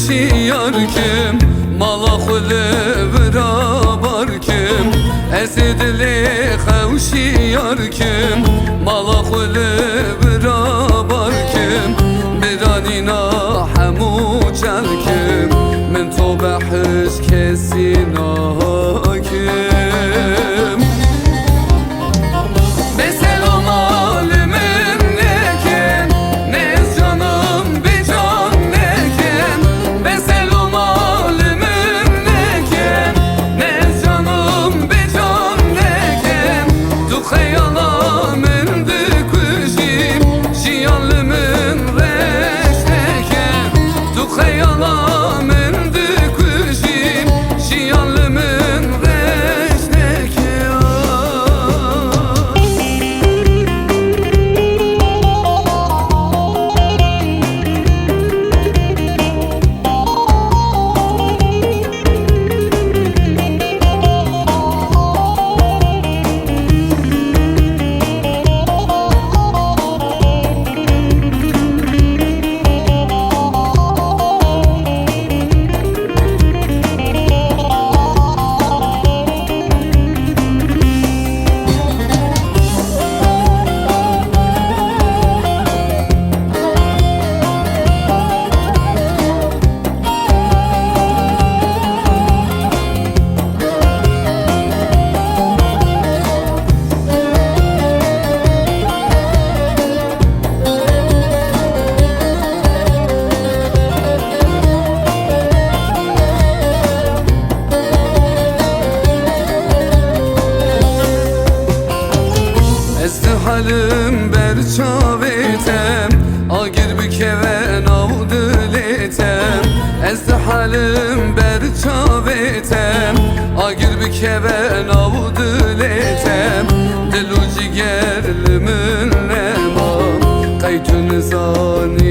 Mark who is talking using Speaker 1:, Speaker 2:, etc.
Speaker 1: هوشیار کم مالا خل برابر کم از دل هوشیار کم مالا خل برابر کم برانینا همو جل کم من تو بحث کسی ناکم halim ber çavetem agir bikeve navdletem ez halim ber çavetem agir bikeve navdletem dilu cigerlimin nema qaytun zani